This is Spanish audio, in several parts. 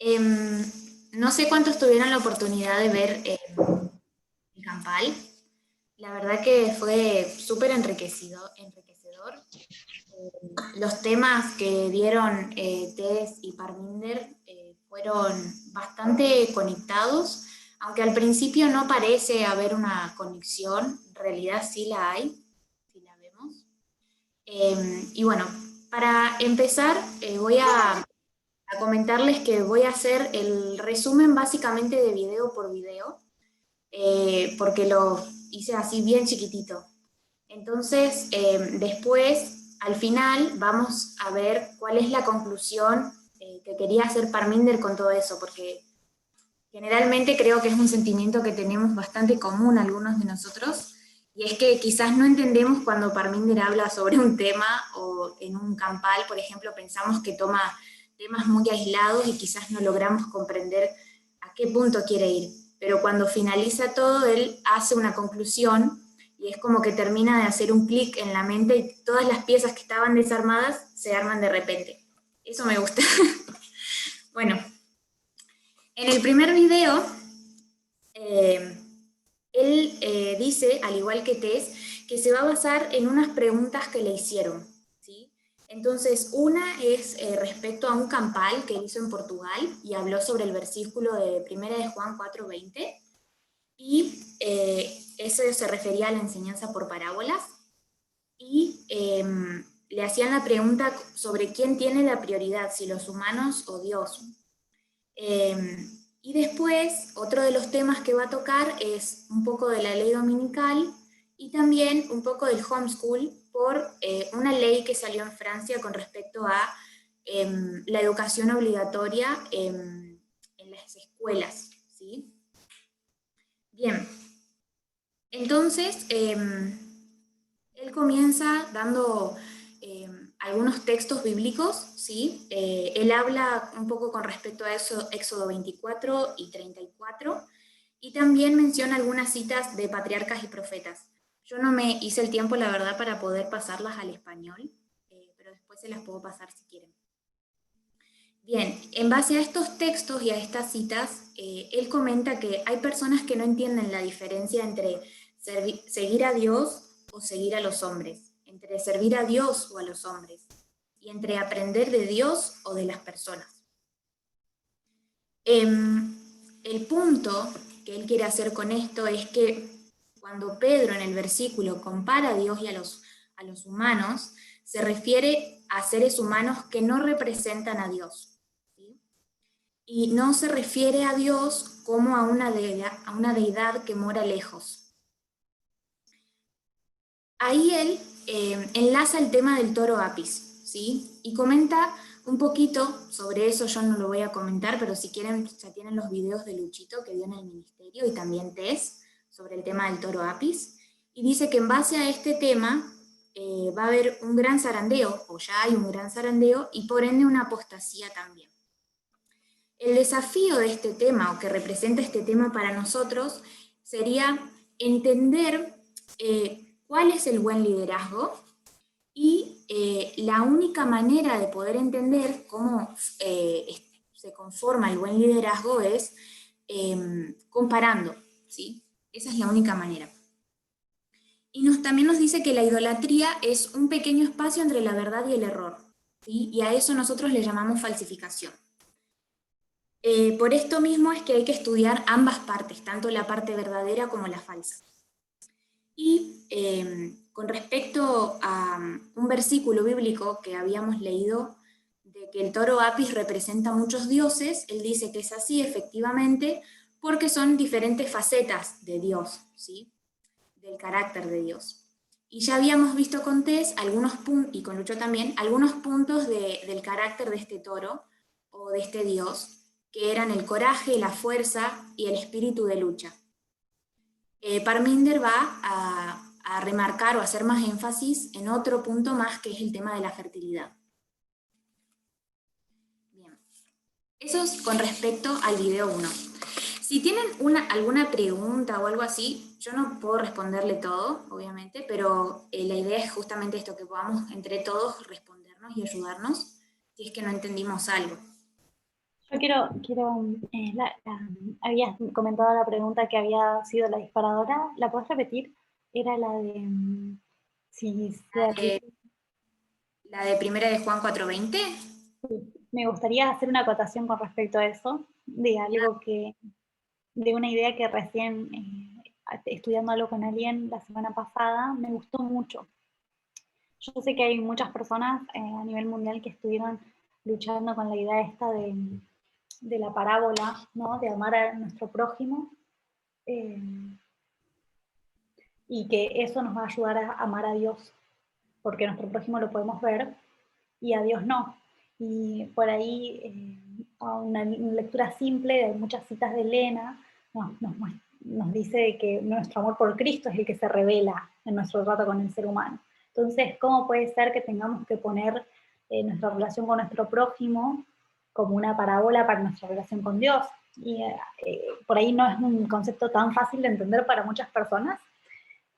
Em, no sé cuántos tuvieron la oportunidad de ver el Campal. La verdad que fue súper enriquecedor. Los temas que dieron Tess y Parminder fueron bastante conectados, aunque al principio no parece haber una conexión, en realidad sí la hay, sí la vemos. Y bueno, para empezar voy a comentarles que voy a hacer el resumen básicamente de video por video, porque lo hice así bien chiquitito. Entonces, después, al final, vamos a ver cuál es la conclusión que quería hacer Parminder con todo eso, porque generalmente creo que es un sentimiento que tenemos bastante común algunos de nosotros, y es que quizás no entendemos cuando Parminder habla sobre un tema o en un campal, por ejemplo, pensamos que toma temas muy aislados y quizás no logramos comprender a qué punto quiere ir. Pero cuando finaliza todo, él hace una conclusión y es como que termina de hacer un clic en la mente y todas las piezas que estaban desarmadas se arman de repente. Eso me gusta. Bueno, en el primer video, eh, él dice, al igual que Tess, que se va a basar en unas preguntas que le hicieron, ¿sí? Entonces, una es respecto a un campal que hizo en Portugal y habló sobre el versículo de 1 de Juan 4:20, y eso se refería a la enseñanza por parábolas, y le hacían la pregunta sobre quién tiene la prioridad, si los humanos o Dios. Y después, otro de los temas que va a tocar es un poco de la ley dominical y también un poco del homeschool por una ley que salió en Francia con respecto a la educación obligatoria en las escuelas, ¿sí? Bien, entonces él comienza dando algunos textos bíblicos, ¿sí? Él habla un poco con respecto a eso, Éxodo 24 y 34, y también menciona algunas citas de patriarcas y profetas. Yo no me hice el tiempo, la verdad, para poder pasarlas al español, pero después se las puedo pasar si quieren. Bien, en base a estos textos y a estas citas, él comenta que hay personas que no entienden la diferencia entre seguir a Dios o seguir a los hombres, entre servir a Dios o a los hombres, y entre aprender de Dios o de las personas. El punto que él quiere hacer con esto es que cuando Pedro en el versículo compara a Dios y a los humanos, se refiere a seres humanos que no representan a Dios, ¿sí? Y no se refiere a Dios como a una deidad que mora lejos. Ahí él enlaza el tema del toro Apis, ¿sí? Y comenta un poquito sobre eso. Yo no lo voy a comentar, pero si quieren ya tienen los videos de Luchito que dio en el ministerio y también Tess sobre el tema del toro Apis. Y dice que en base a este tema va a haber un gran zarandeo, o ya hay un gran zarandeo, y por ende una apostasía también. El desafío de este tema, o que representa este tema para nosotros, sería entender cuál es el buen liderazgo y la única manera de poder entender cómo se conforma el buen liderazgo es comparando, ¿sí? Esa es la única manera. Y también nos dice que la idolatría es un pequeño espacio entre la verdad y el error, ¿sí? Y a eso nosotros le llamamos falsificación. Por esto mismo es que hay que estudiar ambas partes, tanto la parte verdadera como la falsa. Y con respecto a un versículo bíblico que habíamos leído, de que el toro Apis representa muchos dioses, él dice que es así efectivamente, porque son diferentes facetas de Dios, ¿sí? Del carácter de Dios. Y ya habíamos visto con Tess algunos puntos, y con Lucho también, algunos puntos del carácter de este toro o de este Dios, que eran el coraje, la fuerza y el espíritu de lucha. Parminder va a remarcar o a hacer más énfasis en otro punto más, que es el tema de la fertilidad. Bien. Eso es con respecto al video 1. Si tienen alguna pregunta o algo así, yo no puedo responderle todo, obviamente, pero la idea es justamente esto, que podamos entre todos respondernos y ayudarnos si es que no entendimos algo. Yo habías comentado la pregunta que había sido la disparadora. ¿La podés repetir? Era la de si se repite. La de Primera de Juan 4:20. Me gustaría hacer una acotación con respecto a eso, de algo de una idea que recién, estudiándolo con alguien la semana pasada, me gustó mucho. Yo sé que hay muchas personas a nivel mundial que estuvieron luchando con la idea esta de la parábola, ¿no? De amar a nuestro prójimo, eh, y que eso nos va a ayudar a amar a Dios, porque nuestro prójimo lo podemos ver y a Dios no. Y por ahí, a una lectura simple de muchas citas de Elena, nos dice que nuestro amor por Cristo es el que se revela en nuestro trato con el ser humano. Entonces, ¿cómo puede ser que tengamos que poner nuestra relación con nuestro prójimo como una parábola para nuestra relación con Dios? Y por ahí no es un concepto tan fácil de entender para muchas personas.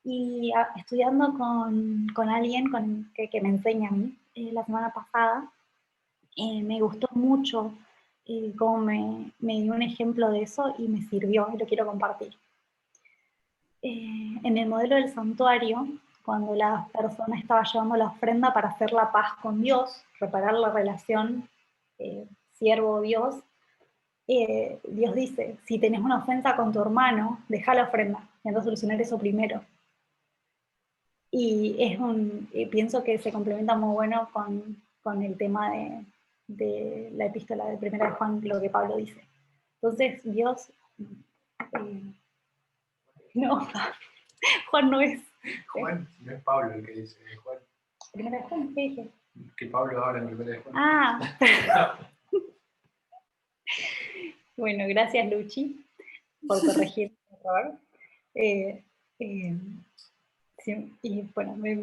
Y estudiando con alguien que me enseña a mí la semana pasada, me gustó mucho cómo me dio un ejemplo de eso y me sirvió y lo quiero compartir. En el modelo del santuario, cuando la persona estaba llevando la ofrenda para hacer la paz con Dios, reparar la relación siervo-Dios, Dios dice, si tenés una ofensa con tu hermano, deja la ofrenda y anda a solucionar eso primero. Y pienso que se complementa muy bueno con el tema de la epístola de Primera de Juan, lo que Pablo dice. Entonces, Dios, no, Juan no es. Juan, no es Pablo el que dice, es Juan. Primera de Juan, ¿qué dije? Que Pablo habla en Primera de Juan. Ah, bueno, gracias Luchi por corregir el error. Sí, y bueno, me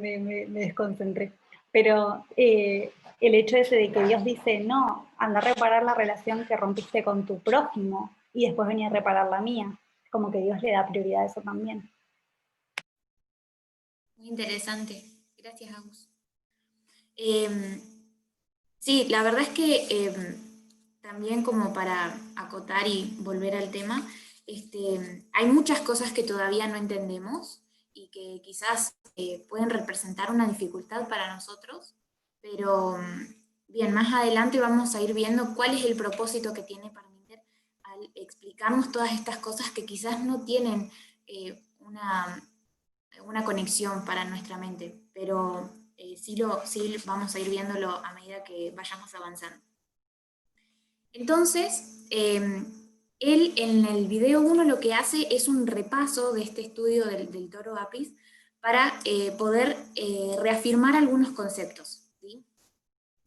desconcentré. Pero el hecho ese de que Dios dice, no, anda a reparar la relación que rompiste con tu prójimo y después venía a reparar la mía. Como que Dios le da prioridad a eso también. Muy interesante. Gracias, Agus. Sí, la verdad es que también como para acotar y volver al tema, hay muchas cosas que todavía no entendemos y que quizás pueden representar una dificultad para nosotros, pero bien, más adelante vamos a ir viendo cuál es el propósito que tiene Parminder al explicarnos todas estas cosas que quizás no tienen una conexión para nuestra mente, pero sí vamos a ir viéndolo a medida que vayamos avanzando. Entonces, él en el video 1 lo que hace es un repaso de este estudio del toro Apis para poder reafirmar algunos conceptos, ¿sí?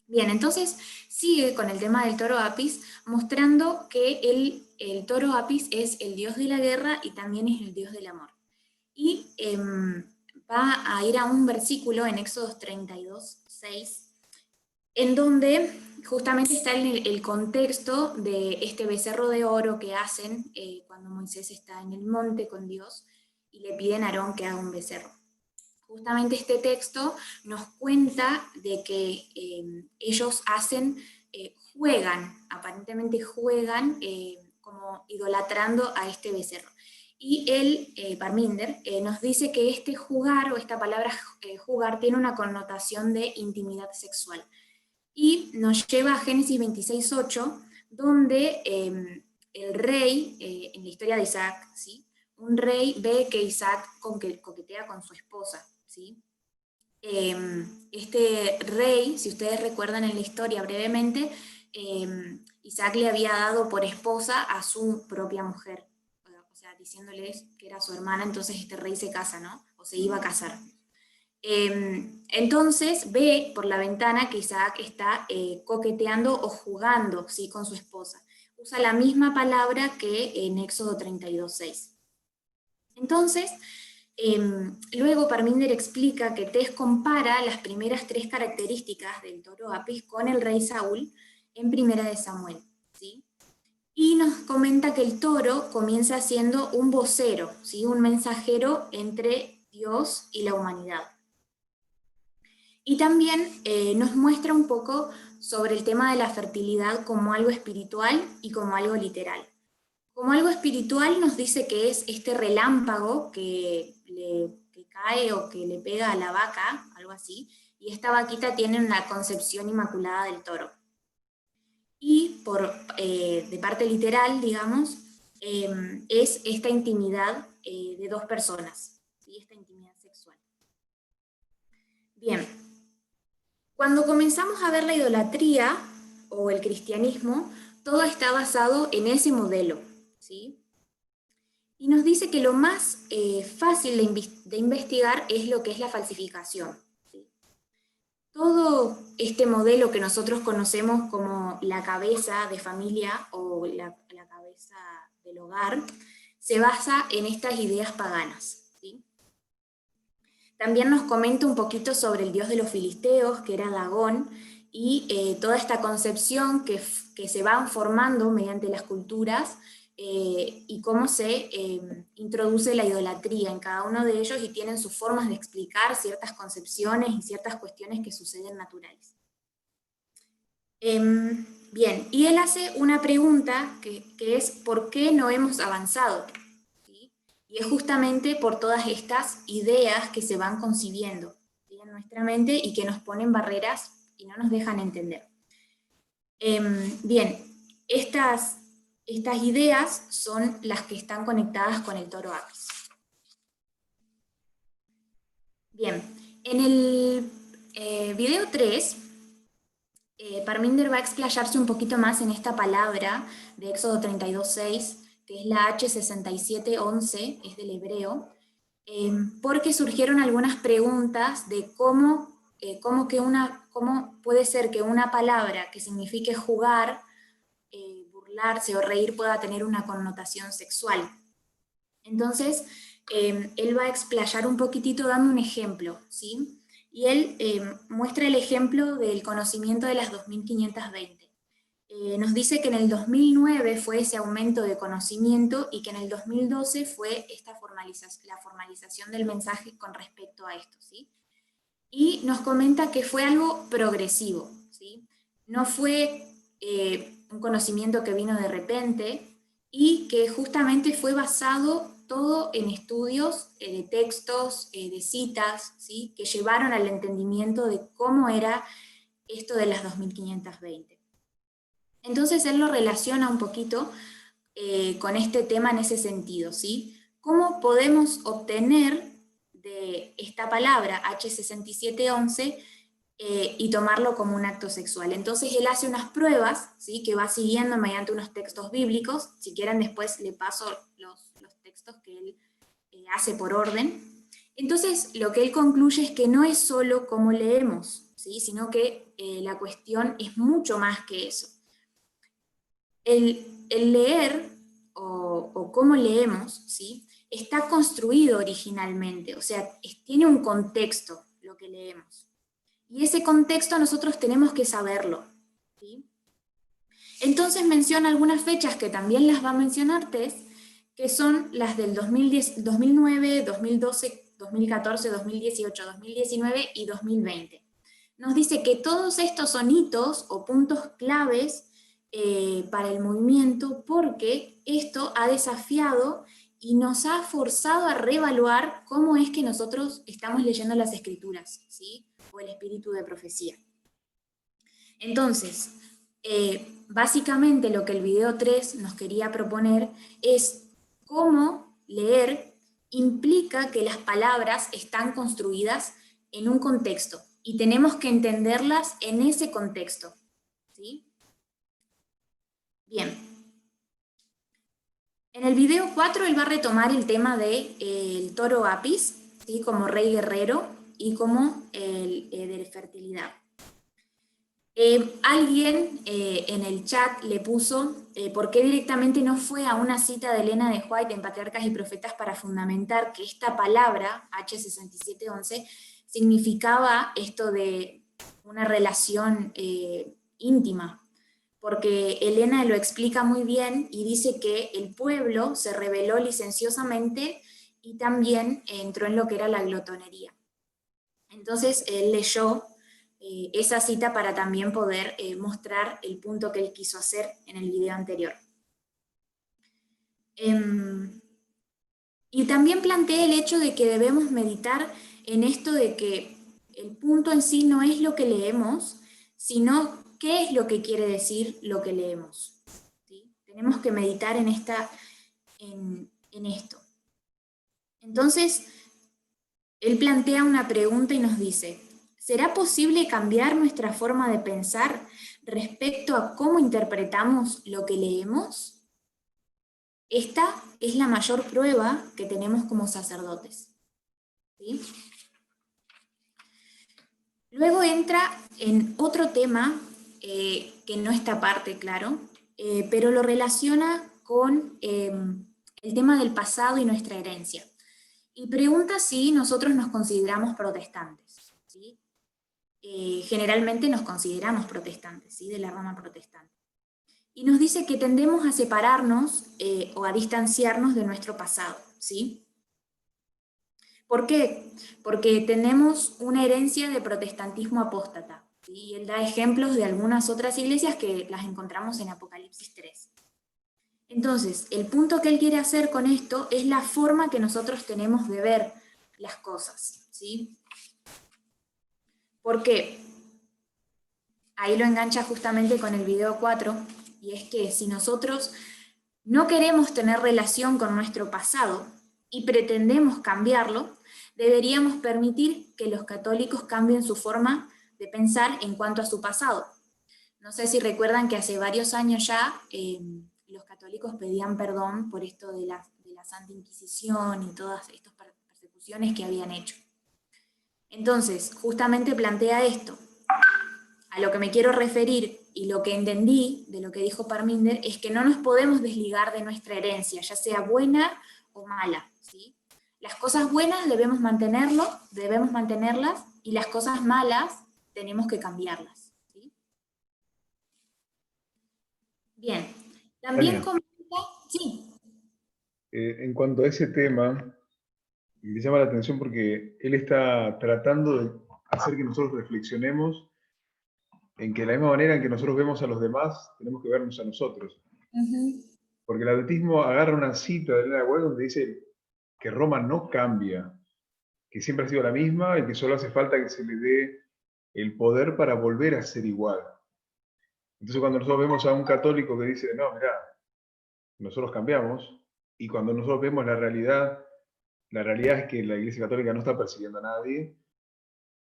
Bien, entonces sigue con el tema del toro Apis, mostrando que el toro Apis es el dios de la guerra y también es el dios del amor. Y va a ir a un versículo en Éxodo 32:6, en donde justamente está el contexto de este becerro de oro que hacen cuando Moisés está en el monte con Dios y le piden a Aarón que haga un becerro. Justamente este texto nos cuenta de que ellos aparentemente juegan como idolatrando a este becerro. Y él, Parminder, nos dice que este jugar, o esta palabra jugar, tiene una connotación de intimidad sexual. Y nos lleva a Génesis 26:8, donde el rey, en la historia de Isaac, ¿sí? Un rey ve que Isaac coquetea con su esposa, ¿sí? Este rey, si ustedes recuerdan en la historia brevemente, Isaac le había dado por esposa a su propia mujer, o sea, diciéndoles que era su hermana, entonces este rey se casa, ¿no? O se iba a casar. Entonces ve por la ventana que Isaac está coqueteando o jugando, ¿sí? Con su esposa. Usa la misma palabra que en Éxodo 32:6. Entonces, luego Parminder explica que Tess compara las primeras 3 características del toro Apis con el rey Saúl en Primera de Samuel, ¿sí? Y nos comenta que el toro comienza siendo un vocero, ¿sí? Un mensajero entre Dios y la humanidad. Y también nos muestra un poco sobre el tema de la fertilidad como algo espiritual y como algo literal. Como algo espiritual nos dice que es este relámpago que cae o que le pega a la vaca, algo así, y esta vaquita tiene una concepción inmaculada del toro. Y de parte literal, digamos, es esta intimidad de dos personas, ¿sí? Esta intimidad sexual. Bien, cuando comenzamos a ver la idolatría o el cristianismo, todo está basado en ese modelo, ¿sí? Y nos dice que lo más fácil de investigar es lo que es la falsificación, ¿sí? Todo este modelo que nosotros conocemos como la cabeza de familia o la cabeza del hogar, se basa en estas ideas paganas, ¿sí? También nos comenta un poquito sobre el dios de los filisteos, que era Dagón, y toda esta concepción que se van formando mediante las culturas, y cómo se introduce la idolatría en cada uno de ellos y tienen sus formas de explicar ciertas concepciones y ciertas cuestiones que suceden naturales. Bien, y él hace una pregunta que es ¿por qué no hemos avanzado? ¿Sí? Y es justamente por todas estas ideas que se van concibiendo, ¿sí?, en nuestra mente y que nos ponen barreras y no nos dejan entender. Bien, estas ideas son las que están conectadas con el toro Apis. Bien, en el video 3, Parminder va a explayarse un poquito más en esta palabra de Éxodo 32:6, que es la H6711, es del hebreo, porque surgieron algunas preguntas de cómo puede ser que una palabra que signifique jugar, burlarse o reír pueda tener una connotación sexual. Entonces, él va a explayar un poquitito dando un ejemplo, ¿sí? Y él muestra el ejemplo del conocimiento de las 2520. Nos dice que en el 2009 fue ese aumento de conocimiento y que en el 2012 fue la formalización del mensaje con respecto a esto, ¿sí? Y nos comenta que fue algo progresivo, ¿sí? No fue un conocimiento que vino de repente y que justamente fue basado todo en estudios de textos, de citas, ¿sí?, que llevaron al entendimiento de cómo era esto de las 2520. Entonces él lo relaciona un poquito con este tema en ese sentido, ¿sí? ¿Cómo podemos obtener de esta palabra H6711 y tomarlo como un acto sexual? Entonces él hace unas pruebas, ¿sí?, que va siguiendo mediante unos textos bíblicos. Si quieren después le paso los textos que él hace por orden. Entonces lo que él concluye es que no es solo cómo leemos, ¿sí?, sino que la cuestión es mucho más que eso. El leer o cómo leemos, ¿sí?, está construido originalmente, o sea, tiene un contexto lo que leemos. Y ese contexto nosotros tenemos que saberlo, ¿sí? Entonces menciona algunas fechas que también las va a mencionar Tess, que son las del 2010, 2009, 2012, 2014, 2018, 2019 y 2020. Nos dice que todos estos son hitos o puntos claves para el movimiento, porque esto ha desafiado y nos ha forzado a reevaluar cómo es que nosotros estamos leyendo las escrituras, ¿sí?, o el espíritu de profecía. Entonces, básicamente lo que el video 3 nos quería proponer es cómo leer implica que las palabras están construidas en un contexto y tenemos que entenderlas en ese contexto, ¿sí? Bien. En el video 4 él va a retomar el tema del toro Apis, ¿sí?, como rey guerrero y como de fertilidad. Alguien en el chat le puso por qué directamente no fue a una cita de Elena de White en Patriarcas y Profetas para fundamentar que esta palabra, H6711, significaba esto de una relación íntima. Porque Elena lo explica muy bien y dice que el pueblo se rebeló licenciosamente y también entró en lo que era la glotonería. Entonces él leyó esa cita para también poder mostrar el punto que él quiso hacer en el video anterior. Y también planteé el hecho de que debemos meditar en esto de que el punto en sí no es lo que leemos, sino qué es lo que quiere decir lo que leemos. ¿Sí? Tenemos que meditar en esto. Entonces, él plantea una pregunta y nos dice, ¿será posible cambiar nuestra forma de pensar respecto a cómo interpretamos lo que leemos? Esta es la mayor prueba que tenemos como sacerdotes. ¿Sí? Luego entra en otro tema que no está aparte, claro, pero lo relaciona con el tema del pasado y nuestra herencia. Y pregunta si nosotros nos consideramos protestantes. ¿Sí? Generalmente nos consideramos protestantes, ¿sí? De la rama protestante. Y nos dice que tendemos a separarnos o a distanciarnos de nuestro pasado, ¿sí? ¿Por qué? Porque tenemos una herencia de protestantismo apóstata, ¿sí? Y él da ejemplos de algunas otras iglesias que las encontramos en Apocalipsis 3. Entonces, el punto que él quiere hacer con esto es la forma que nosotros tenemos de ver las cosas, ¿sí? ¿Por qué? Ahí lo engancha justamente con el video 4, y es que si nosotros no queremos tener relación con nuestro pasado y pretendemos cambiarlo, deberíamos permitir que los católicos cambien su forma de pensar en cuanto a su pasado. No sé si recuerdan que hace varios años ya los católicos pedían perdón por esto de la Santa Inquisición y todas estas persecuciones que habían hecho. Entonces, justamente plantea esto. A lo que me quiero referir y lo que entendí de lo que dijo Parminder es que no nos podemos desligar de nuestra herencia, ya sea buena o mala, ¿sí? Las cosas buenas debemos mantenerlas, y las cosas malas tenemos que cambiarlas, ¿sí? Bien, también comenta... Sí. En cuanto a ese tema, me llama la atención porque él está tratando de hacer que nosotros reflexionemos en que de la misma manera en que nosotros vemos a los demás, tenemos que vernos a nosotros. Porque el adventismo agarra una cita de Elena White donde dice que Roma no cambia, que siempre ha sido la misma y que solo hace falta que se le dé el poder para volver a ser igual. Entonces cuando nosotros vemos a un católico que dice, no, mirá, nosotros cambiamos, y cuando nosotros vemos la realidad es que la Iglesia Católica no está persiguiendo a nadie,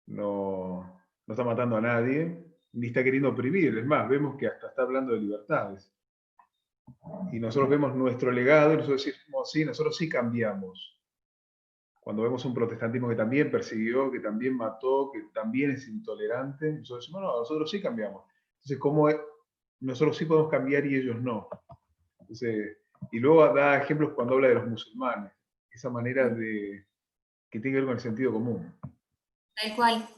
no está matando a nadie, ni está queriendo oprimir. Es más, vemos que hasta está hablando de libertades. Y nosotros vemos nuestro legado y nosotros decimos, sí, nosotros sí cambiamos. Cuando vemos un protestantismo que también persiguió, que también mató, que también es intolerante, nosotros decimos, no, nosotros sí cambiamos. Entonces, ¿cómo nosotros sí podemos cambiar y ellos no? Entonces, y luego da ejemplos cuando habla de los musulmanes, esa manera de que tiene que ver con el sentido común. Tal cual.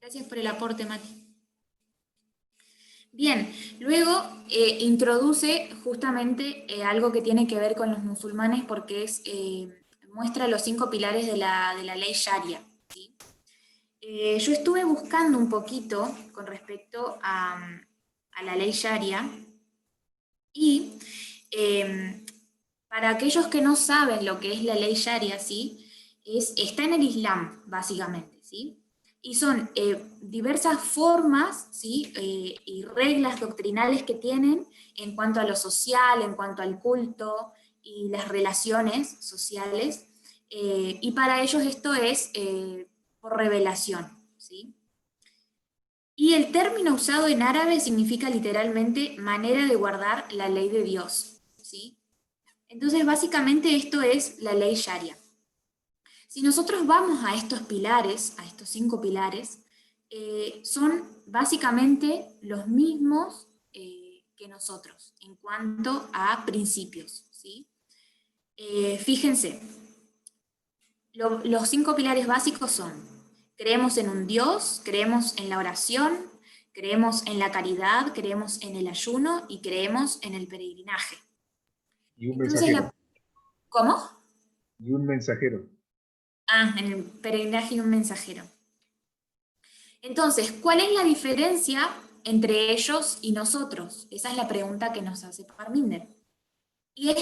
Gracias por el aporte, Mati. Bien, luego introduce justamente algo que tiene que ver con los musulmanes porque muestra los 5 pilares de la ley Sharia, ¿sí? Yo estuve buscando un poquito con respecto a la ley Sharia y para aquellos que no saben lo que es la ley Sharia, ¿sí? Está en el Islam, básicamente, ¿sí? Y son diversas formas, ¿sí? Y reglas doctrinales que tienen en cuanto a lo social, en cuanto al culto y las relaciones sociales, y para ellos esto es por revelación, ¿sí? Y el término usado en árabe significa literalmente manera de guardar la ley de Dios, ¿sí? Entonces básicamente esto es la ley Sharia. Si nosotros vamos a estos pilares, a estos 5 pilares, son básicamente los mismos que nosotros en cuanto a principios, ¿sí? Fíjense, los 5 pilares básicos son: creemos en un Dios, creemos en la oración, creemos en la caridad, creemos en el ayuno y creemos en el peregrinaje. Y un Entonces, mensajero. ¿Cómo? Y un mensajero. En el peregrinaje y un mensajero. Entonces, ¿cuál es la diferencia entre ellos y nosotros? Esa es la pregunta que nos hace Parminder. Y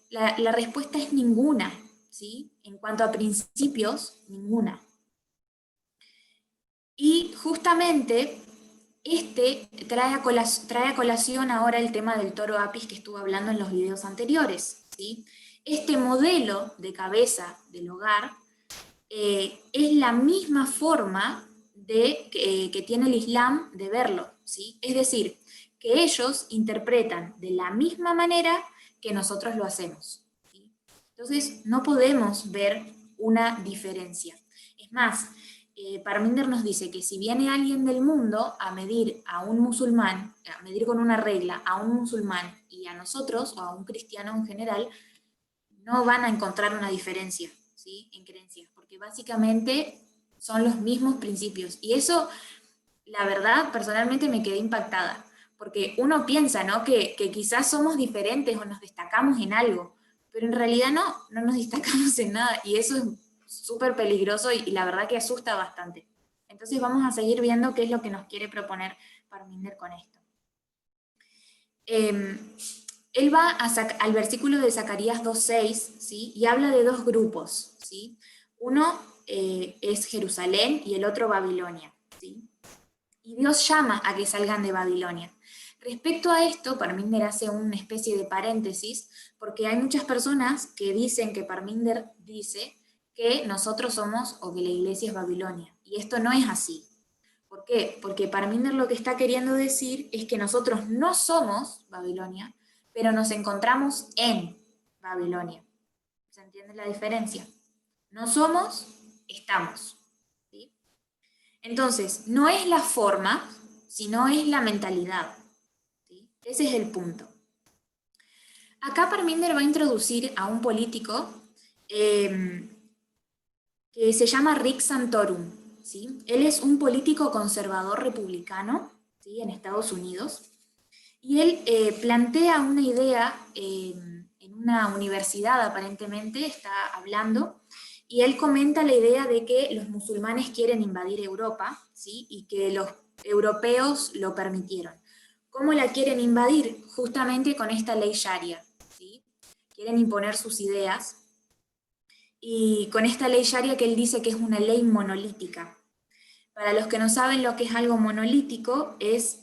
la respuesta es ninguna, ¿sí? En cuanto a principios, ninguna. Y justamente trae a colación ahora el tema del toro Apis que estuve hablando en los videos anteriores, ¿sí? Este modelo de cabeza del hogar es la misma forma que tiene el Islam de verlo, ¿sí? Es decir, que ellos interpretan de la misma manera que nosotros lo hacemos, ¿sí? Entonces, no podemos ver una diferencia. Es más, Parminder nos dice que si viene alguien del mundo a medir a un musulmán, a medir con una regla a un musulmán y a nosotros, o a un cristiano en general, no van a encontrar una diferencia, ¿sí? En creencias, porque básicamente son los mismos principios. Y eso, la verdad, personalmente me quedé impactada, porque uno piensa, ¿no? que quizás somos diferentes o nos destacamos en algo, pero en realidad no nos destacamos en nada, y eso es súper peligroso y la verdad que asusta bastante. Entonces vamos a seguir viendo qué es lo que nos quiere proponer Parminder con esto. Él va al versículo de Zacarías 2.6, ¿sí? Y habla de dos grupos, ¿sí? Uno es Jerusalén y el otro Babilonia, ¿sí? Y Dios llama a que salgan de Babilonia. Respecto a esto, Parminder hace una especie de paréntesis, porque hay muchas personas que dicen que Parminder dice que nosotros somos, o que la iglesia es Babilonia, y esto no es así. ¿Por qué? Porque Parminder lo que está queriendo decir es que nosotros no somos Babilonia, pero nos encontramos en Babilonia. ¿Se entiende la diferencia? No somos, estamos. ¿Sí? Entonces, no es la forma, sino es la mentalidad. ¿Sí? Ese es el punto. Acá Parminder va a introducir a un político que se llama Rick Santorum, ¿sí? Él es un político conservador republicano, ¿sí? En Estados Unidos, y él plantea una idea en una universidad, aparentemente, está hablando, y él comenta la idea de que los musulmanes quieren invadir Europa, ¿sí? Y que los europeos lo permitieron. ¿Cómo la quieren invadir? Justamente con esta ley Sharia, ¿sí? Quieren imponer sus ideas, y con esta ley Sharia que él dice que es una ley monolítica. Para los que no saben lo que es algo monolítico, es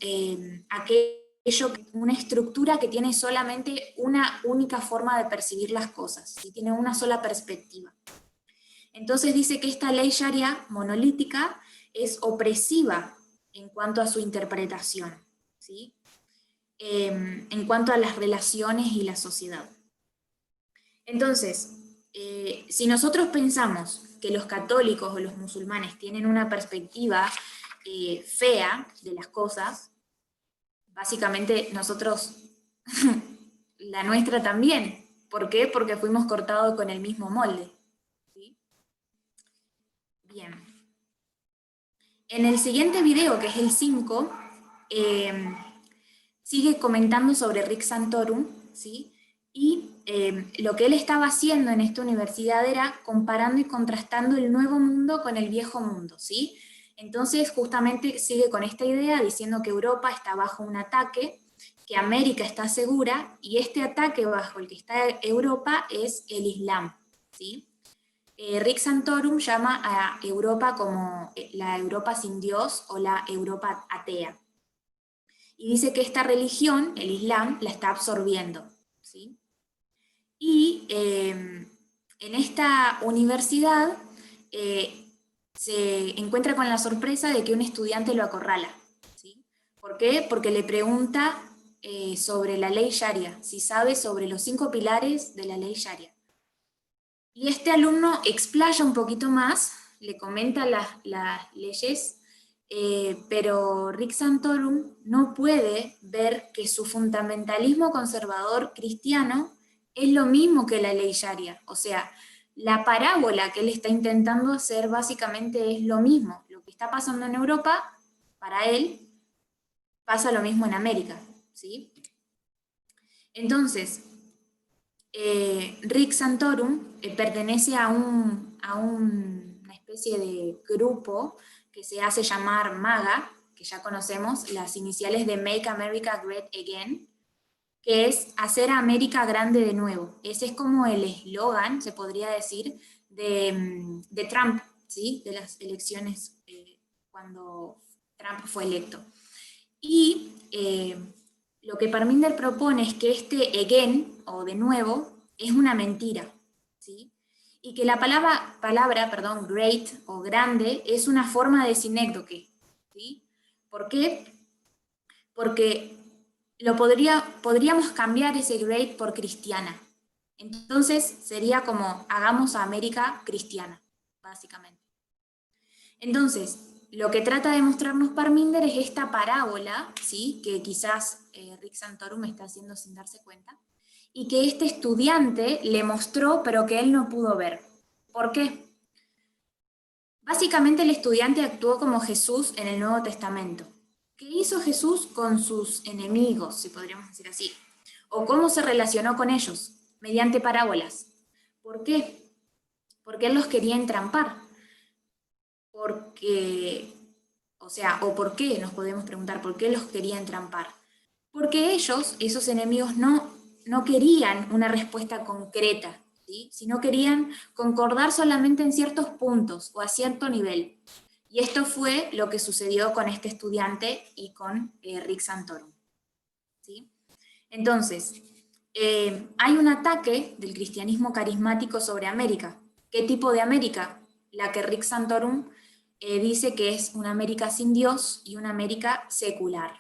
una estructura que tiene solamente una única forma de percibir las cosas, ¿sí? Tiene una sola perspectiva. Entonces dice que esta ley Sharia monolítica es opresiva en cuanto a su interpretación, ¿sí? En cuanto a las relaciones y la sociedad. Entonces, si nosotros pensamos que los católicos o los musulmanes tienen una perspectiva fea de las cosas, básicamente nosotros, la nuestra también. ¿Por qué? Porque fuimos cortados con el mismo molde. ¿Sí? Bien. En el siguiente video, que es el 5, sigue comentando sobre Rick Santorum, ¿sí? Y lo que él estaba haciendo en esta universidad era comparando y contrastando el nuevo mundo con el viejo mundo, ¿sí? Entonces justamente sigue con esta idea diciendo que Europa está bajo un ataque, que América está segura, y este ataque bajo el que está Europa es el Islam, ¿sí? Rick Santorum llama a Europa como la Europa sin Dios o la Europa atea. Y dice que esta religión, el Islam, la está absorbiendo, ¿sí? Y en esta universidad se encuentra con la sorpresa de que un estudiante lo acorrala, ¿sí? ¿Por qué? Porque le pregunta sobre la ley Sharia, si sabe sobre los 5 pilares de la ley Sharia. Y este alumno explaya un poquito más, le comenta las leyes, pero Rick Santorum no puede ver que su fundamentalismo conservador cristiano es lo mismo que la ley Sharia. O sea, la parábola que él está intentando hacer básicamente es lo mismo. Lo que está pasando en Europa, para él, pasa lo mismo en América, ¿sí? Entonces, Rick Santorum pertenece a una especie de grupo que se hace llamar MAGA, que ya conocemos, las iniciales de Make America Great Again, que es hacer a América grande de nuevo. Ese es como el eslogan, se podría decir, de Trump, ¿sí? De las elecciones cuando Trump fue electo. Y lo que Parminder propone es que este again, o de nuevo, es una mentira, ¿sí? Y que la palabra great o grande es una forma de sinécdoque, ¿sí? ¿Por qué? Porque podríamos cambiar ese great por cristiana. Entonces sería como hagamos a América cristiana, básicamente. Entonces, lo que trata de mostrarnos Parminder es esta parábola, ¿sí? Que quizás Rick Santorum está haciendo sin darse cuenta, y que este estudiante le mostró, pero que él no pudo ver. ¿Por qué? Básicamente el estudiante actuó como Jesús en el Nuevo Testamento. ¿Qué hizo Jesús con sus enemigos, si podríamos decir así? ¿O cómo se relacionó con ellos? Mediante parábolas. ¿Por qué? Porque él los quería entrampar. Porque, o por qué, nos podemos preguntar, ¿por qué los quería entrampar? Porque ellos, esos enemigos, no querían una respuesta concreta, ¿sí? Sino querían concordar solamente en ciertos puntos o a cierto nivel. Y esto fue lo que sucedió con este estudiante y con Rick Santorum, ¿sí? Entonces, hay un ataque del cristianismo carismático sobre América. ¿Qué tipo de América? La que Rick Santorum dice que es una América sin Dios y una América secular.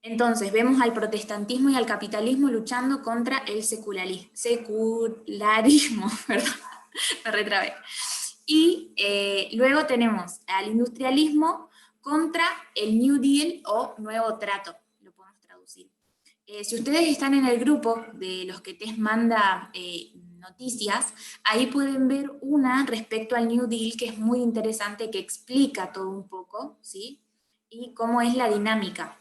Entonces, vemos al protestantismo y al capitalismo luchando contra el secularismo, perdón, me retrabé. Y luego tenemos al industrialismo contra el New Deal o Nuevo Trato, lo podemos traducir. Si ustedes están en el grupo de los que Tess manda noticias, ahí pueden ver una respecto al New Deal que es muy interesante, que explica todo un poco, ¿sí? Y cómo es la dinámica.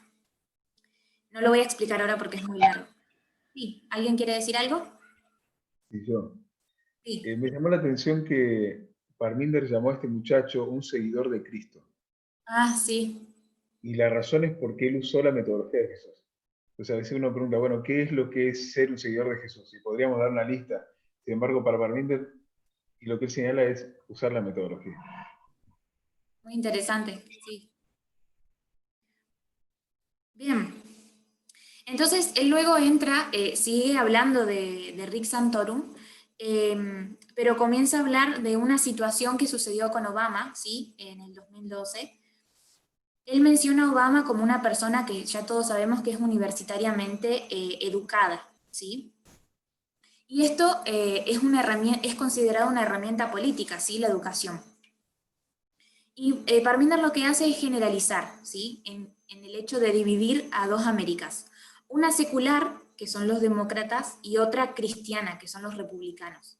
No lo voy a explicar ahora porque es muy largo. Sí, ¿alguien quiere decir algo? Sí, yo. Sí. Me llamó la atención que Parminder llamó a este muchacho un seguidor de Cristo. Ah, sí. Y la razón es porque él usó la metodología de Jesús. Entonces a veces uno pregunta, bueno, ¿qué es lo que es ser un seguidor de Jesús? Y podríamos dar una lista. Sin embargo, para Parminder, y lo que él señala es usar la metodología. Muy interesante, sí. Bien. Entonces, él luego entra, sigue hablando de Rick Santorum, pero comienza a hablar de una situación que sucedió con Obama, ¿sí? En el 2012. Él menciona a Obama como una persona que ya todos sabemos que es universitariamente educada, ¿sí? Y esto es considerado una herramienta política, ¿sí? La educación. Y Parminder lo que hace es generalizar, ¿sí? En el hecho de dividir a dos Américas. Una secular, que son los demócratas, y otra cristiana, que son los republicanos.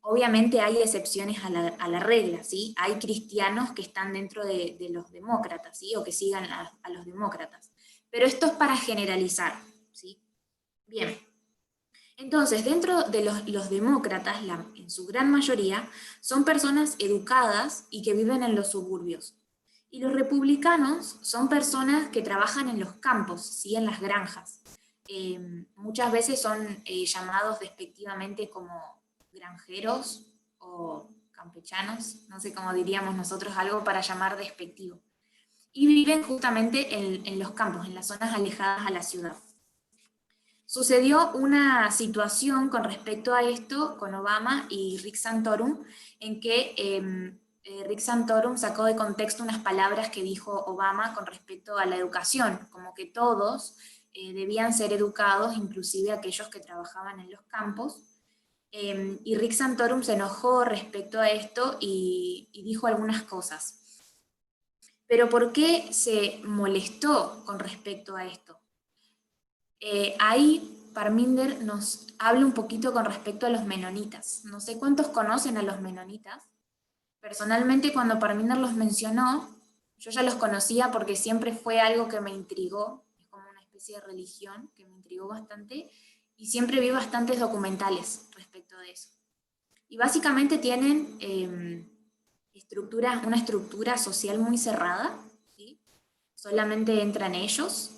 Obviamente hay excepciones a la regla, ¿sí? Hay cristianos que están dentro de los demócratas, ¿sí? O que sigan a los demócratas. Pero esto es para generalizar, ¿sí? Bien. Entonces, dentro de los demócratas, en su gran mayoría, son personas educadas y que viven en los suburbios. Y los republicanos son personas que trabajan en los campos, ¿sí? En las granjas. Muchas veces son llamados despectivamente como granjeros o campechanos, no sé cómo diríamos nosotros, algo para llamar despectivo. Y viven justamente en los campos, en las zonas alejadas a la ciudad. Sucedió una situación con respecto a esto con Obama y Rick Santorum, en que Rick Santorum sacó de contexto unas palabras que dijo Obama con respecto a la educación, como que todos debían ser educados, inclusive aquellos que trabajaban en los campos. Y Rick Santorum se enojó respecto a esto y dijo algunas cosas. Pero ¿por qué se molestó con respecto a esto? Ahí Parminder nos habla un poquito con respecto a los menonitas. No sé cuántos conocen a los menonitas. Personalmente, cuando Parminder los mencionó, yo ya los conocía porque siempre fue algo que me intrigó. Es como una especie de religión que me intrigó bastante. Y siempre vi bastantes documentales respecto de eso. Y básicamente tienen una estructura social muy cerrada, ¿sí? Solamente entran ellos.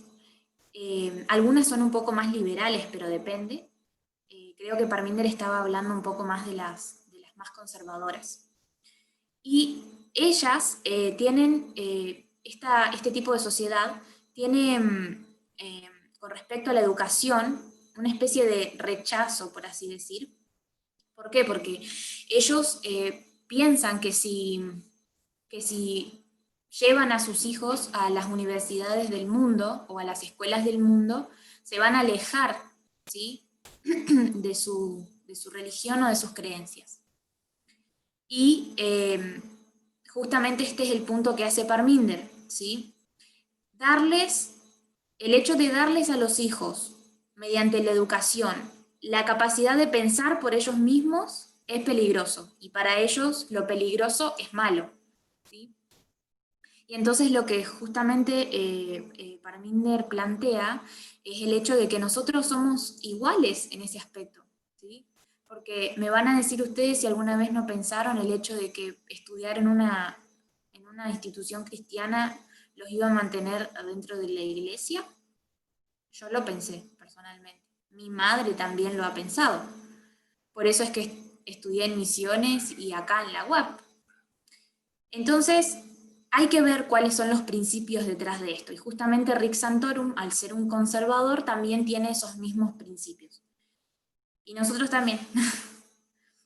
Algunas son un poco más liberales, pero depende. Creo que Parminder estaba hablando un poco más de las más conservadoras. Y ellas tienen, este tipo de sociedad tiene, con respecto a la educación, una especie de rechazo, por así decir. ¿Por qué? Porque ellos piensan que si llevan a sus hijos a las universidades del mundo o a las escuelas del mundo, se van a alejar, ¿sí? de su religión o de sus creencias. Y justamente este es el punto que hace Parminder, ¿sí? El hecho de darles a los hijos, mediante la educación, la capacidad de pensar por ellos mismos es peligroso, y para ellos lo peligroso es malo, ¿sí? Y entonces lo que justamente Parminder plantea es el hecho de que nosotros somos iguales en ese aspecto, ¿sí? Porque me van a decir ustedes si alguna vez no pensaron el hecho de que estudiar en una institución cristiana los iba a mantener dentro de la iglesia. Yo lo pensé personalmente. Mi madre también lo ha pensado. Por eso es que estudié en Misiones y acá en la UAP. Entonces, hay que ver cuáles son los principios detrás de esto. Y justamente Rick Santorum, al ser un conservador, también tiene esos mismos principios. Y nosotros también.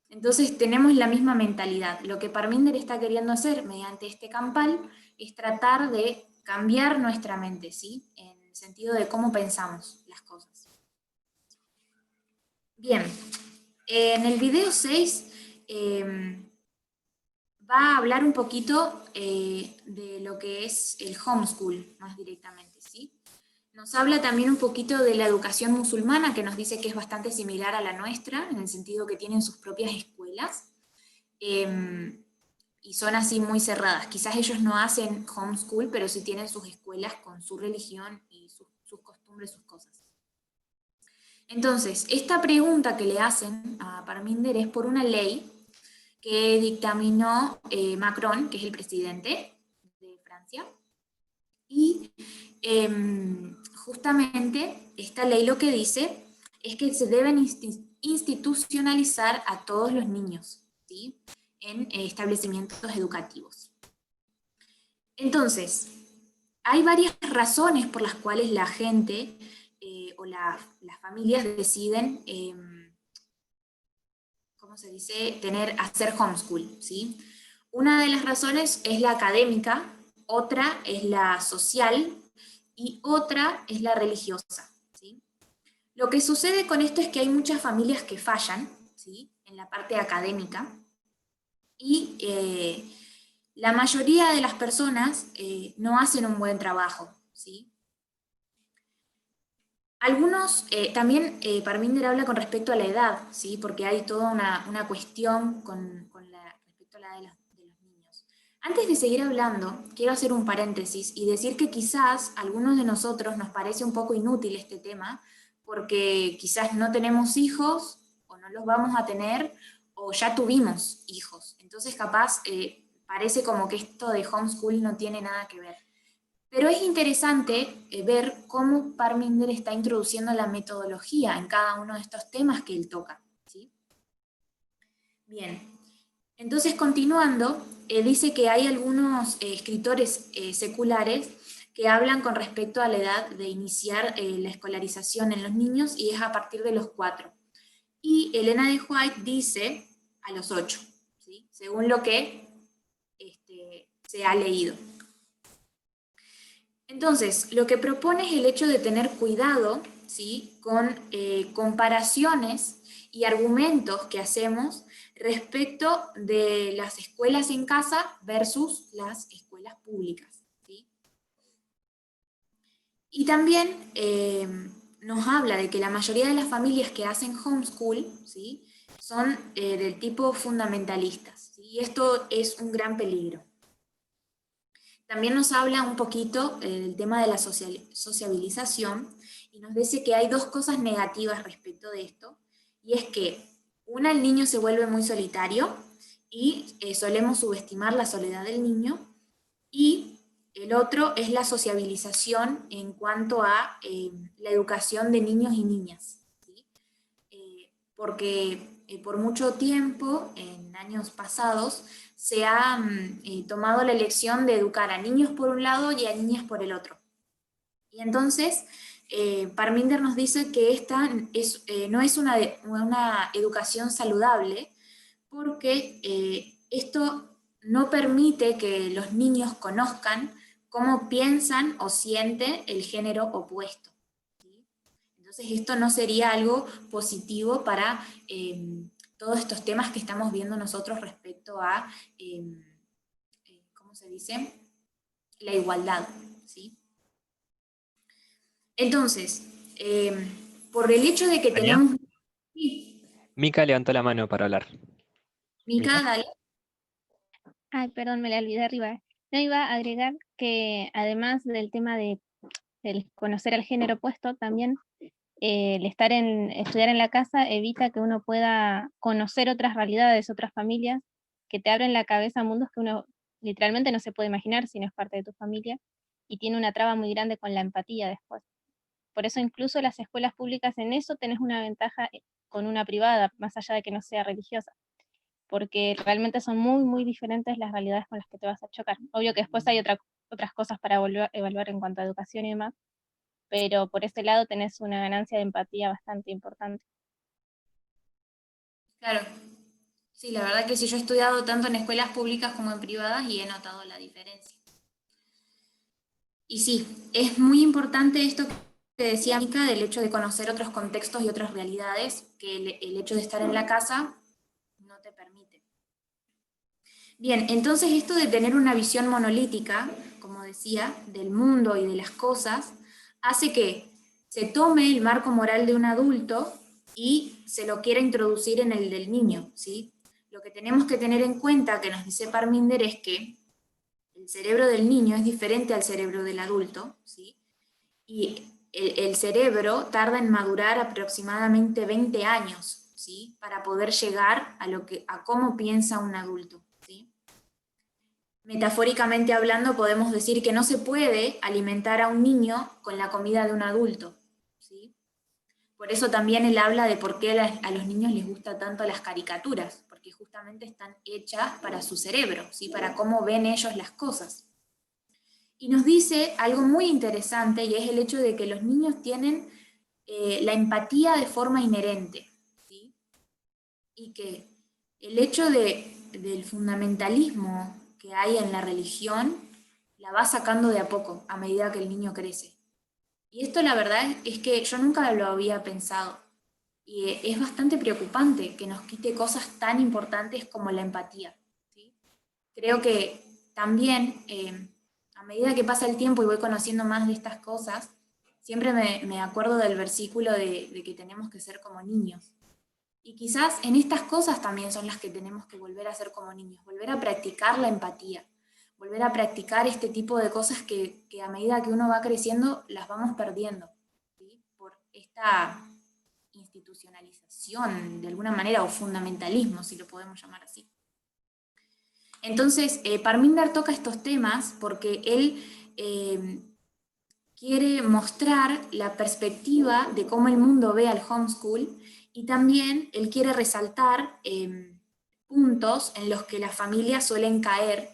Entonces tenemos la misma mentalidad. Lo que Parminder está queriendo hacer mediante este campal es tratar de cambiar nuestra mente, ¿sí? En el sentido de cómo pensamos las cosas. Bien, en el video 6 va a hablar un poquito de lo que es el homeschool, más directamente, ¿sí? Nos habla también un poquito de la educación musulmana, que nos dice que es bastante similar a la nuestra, en el sentido que tienen sus propias escuelas, y son así muy cerradas. Quizás ellos no hacen homeschool, pero sí tienen sus escuelas con su religión y sus costumbres, sus cosas. Entonces, esta pregunta que le hacen a Parminder es por una ley que dictaminó Macron, que es el presidente de Francia, y justamente esta ley lo que dice es que se deben institucionalizar a todos los niños, ¿sí? En establecimientos educativos. Entonces, hay varias razones por las cuales la gente o las familias deciden, ¿cómo se dice?, hacer homeschool, ¿sí? Una de las razones es la académica, otra es la social y otra es la religiosa, ¿sí? Lo que sucede con esto es que hay muchas familias que fallan, ¿sí?, en la parte académica, y la mayoría de las personas no hacen un buen trabajo, ¿sí? Algunos, también Parminder habla con respecto a la edad, ¿sí? Porque hay toda una cuestión respecto a la edad de los niños. Antes de seguir hablando, quiero hacer un paréntesis y decir que quizás a algunos de nosotros nos parece un poco inútil este tema, porque quizás no tenemos hijos, o no los vamos a tener, o ya tuvimos hijos. Entonces capaz parece como que esto de homeschool no tiene nada que ver. Pero es interesante ver cómo Parminder está introduciendo la metodología en cada uno de estos temas que él toca, ¿sí? Bien, entonces continuando, dice que hay algunos escritores seculares que hablan con respecto a la edad de iniciar la escolarización en los niños, y es a partir de los 4. Y Elena de White dice a los 8, ¿sí? Según lo que se ha leído. Entonces, lo que propone es el hecho de tener cuidado, ¿sí?, con comparaciones y argumentos que hacemos respecto de las escuelas en casa versus las escuelas públicas, ¿sí? Y también nos habla de que la mayoría de las familias que hacen homeschool, ¿sí?, son del tipo fundamentalistas, ¿sí? Y esto es un gran peligro. También nos habla un poquito del tema de la sociabilización, y nos dice que hay dos cosas negativas respecto de esto, y es que, una, el niño se vuelve muy solitario, y solemos subestimar la soledad del niño, y el otro es la sociabilización en cuanto a la educación de niños y niñas, ¿sí? Porque por mucho tiempo, en años pasados, se ha tomado la elección de educar a niños por un lado y a niñas por el otro. Y entonces, Parminder nos dice que esta no es una educación saludable, porque esto no permite que los niños conozcan cómo piensan o sienten el género opuesto, ¿sí? Entonces esto no sería algo positivo para todos estos temas que estamos viendo nosotros respecto a, ¿cómo se dice?, la igualdad, ¿sí? Entonces, por el hecho de que Tania. tenemos... Sí, Mica levantó la mano para hablar. Mica, dale. Ay, perdón, me la olvidé arriba. No, iba a agregar que además del tema del conocer al género opuesto, también el estudiar en la casa evita que uno pueda conocer otras realidades, otras familias, que te abren la cabeza a mundos que uno literalmente no se puede imaginar si no es parte de tu familia, y tiene una traba muy grande con la empatía después. Por eso incluso las escuelas públicas en eso tenés una ventaja con una privada, más allá de que no sea religiosa, porque realmente son muy, muy diferentes las realidades con las que te vas a chocar. Obvio que después hay otras cosas para evaluar en cuanto a educación y demás, pero por ese lado tenés una ganancia de empatía bastante importante. Claro. Sí, la verdad que sí, yo he estudiado tanto en escuelas públicas como en privadas y he notado la diferencia. Y sí, es muy importante esto que decía Mica, del hecho de conocer otros contextos y otras realidades, que el hecho de estar en la casa no te permite. Bien, entonces esto de tener una visión monolítica, como decía, del mundo y de las cosas, hace que se tome el marco moral de un adulto y se lo quiera introducir en el del niño, ¿sí? Lo que tenemos que tener en cuenta, que nos dice Parminder, es que el cerebro del niño es diferente al cerebro del adulto, ¿sí? Y el cerebro tarda en madurar aproximadamente 20 años, ¿sí?, para poder llegar a cómo piensa un adulto, ¿sí? Metafóricamente hablando, podemos decir que no se puede alimentar a un niño con la comida de un adulto, ¿sí? Por eso también él habla de por qué a los niños les gusta tanto las caricaturas, porque justamente están hechas para su cerebro, ¿sí?, para cómo ven ellos las cosas. Y nos dice algo muy interesante, y es el hecho de que los niños tienen la empatía de forma inherente, ¿sí? Y que el hecho del fundamentalismo que hay en la religión la va sacando de a poco, a medida que el niño crece. Y esto la verdad es que yo nunca lo había pensado. Y es bastante preocupante que nos quite cosas tan importantes como la empatía, ¿sí? Creo que también, a medida que pasa el tiempo y voy conociendo más de estas cosas, siempre me acuerdo del versículo de que tenemos que ser como niños. Y quizás en estas cosas también son las que tenemos que volver a ser como niños, volver a practicar la empatía, volver a practicar este tipo de cosas que a medida que uno va creciendo las vamos perdiendo, ¿sí?, por esta institucionalización de alguna manera, o fundamentalismo, si lo podemos llamar así. Entonces, Parminder toca estos temas porque él quiere mostrar la perspectiva de cómo el mundo ve al homeschool, y también él quiere resaltar puntos en los que las familias suelen caer,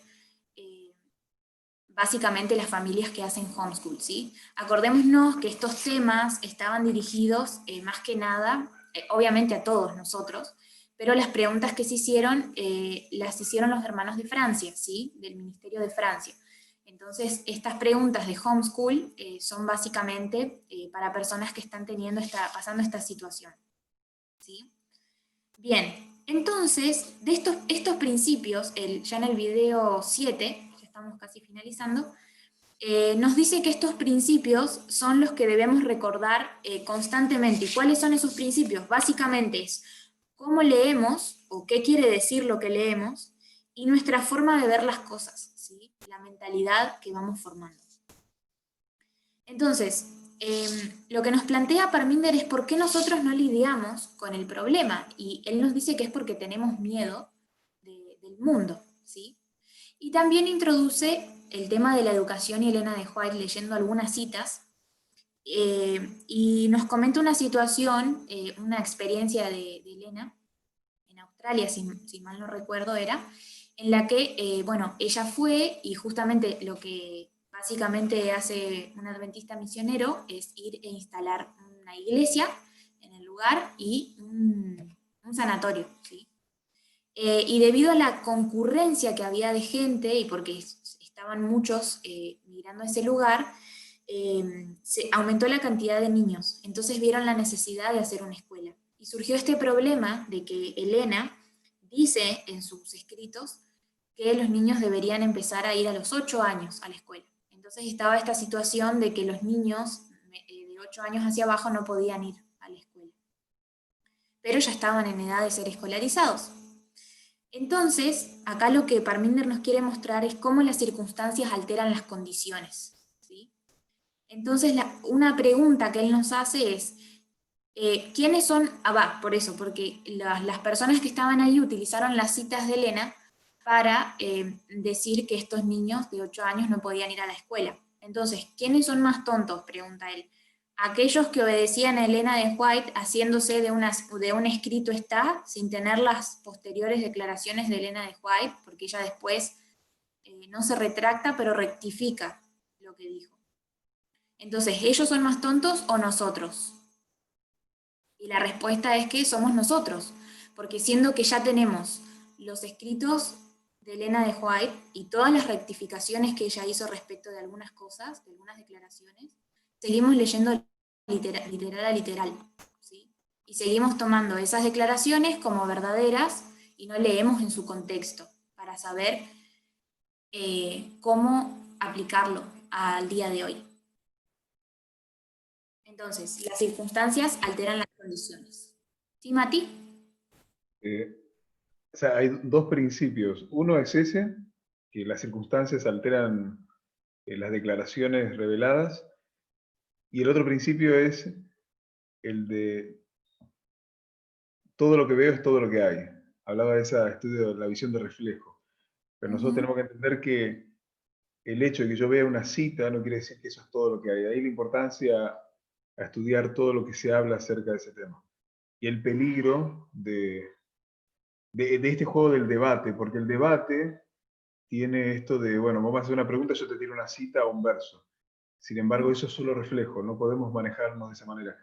básicamente las familias que hacen homeschool, ¿sí? Acordémonos que estos temas estaban dirigidos más que nada, obviamente a todos nosotros, pero las preguntas que se hicieron, las hicieron los hermanos de Francia, ¿sí?, del Ministerio de Francia. Entonces, estas preguntas de homeschool son básicamente para personas que están pasando esta situación, ¿sí? Bien, entonces, de estos principios, ya en el video 7, ya estamos casi finalizando, nos dice que estos principios son los que debemos recordar constantemente. ¿Y cuáles son esos principios? Básicamente es cómo leemos, o qué quiere decir lo que leemos, y nuestra forma de ver las cosas, ¿sí?, la mentalidad que vamos formando. Entonces, lo que nos plantea Parminder es por qué nosotros no lidiamos con el problema, y él nos dice que es porque tenemos miedo de del mundo, ¿sí? Y también introduce el tema de la educación y Elena de White leyendo algunas citas, y nos comenta una situación, una experiencia de Elena, en Australia, si mal no recuerdo era, en la que, bueno, ella fue y justamente lo que básicamente hace un adventista misionero es ir e instalar una iglesia en el lugar y un sanatorio, ¿sí? Y debido a la concurrencia que había de gente, y porque estaban muchos mirando ese lugar, se aumentó la cantidad de niños. Entonces vieron la necesidad de hacer una escuela. Y surgió este problema de que Elena dice en sus escritos que los niños deberían empezar a ir a los 8 años a la escuela. Entonces estaba esta situación de que los niños de 8 años hacia abajo no podían ir a la escuela, pero ya estaban en edad de ser escolarizados. Entonces, acá lo que Parminder nos quiere mostrar es cómo las circunstancias alteran las condiciones, ¿sí? Entonces, una pregunta que él nos hace es, ¿quiénes son? Por eso, porque las personas que estaban ahí utilizaron las citas de Elena para decir que estos niños de 8 años no podían ir a la escuela. Entonces, ¿quiénes son más tontos?, pregunta él. Aquellos que obedecían a Elena de White haciéndose de un escrito está, sin tener las posteriores declaraciones de Elena de White, porque ella después no se retracta, pero rectifica lo que dijo. Entonces, ¿ellos son más tontos o nosotros? Y la respuesta es que somos nosotros, porque siendo que ya tenemos los escritos de Elena de White y todas las rectificaciones que ella hizo respecto de algunas cosas, de algunas declaraciones, seguimos leyendo literal a literal, ¿sí? Y seguimos tomando esas declaraciones como verdaderas y no leemos en su contexto para saber cómo aplicarlo al día de hoy. Entonces, las circunstancias alteran las condiciones. ¿Sí, Mati? O sea, hay dos principios. Uno es ese, que las circunstancias alteran las declaraciones reveladas, y el otro principio es el de todo lo que veo es todo lo que hay. Hablaba de ese estudio de la visión de reflejo. Pero nosotros tenemos que entender que el hecho de que yo vea una cita no quiere decir que eso es todo lo que hay. De ahí la importancia a estudiar todo lo que se habla acerca de ese tema. Y el peligro de este juego del debate, porque el debate tiene esto de, bueno, vamos a hacer una pregunta, yo te tiro una cita o un verso. Sin embargo, eso es solo reflejo, no podemos manejarnos de esa manera.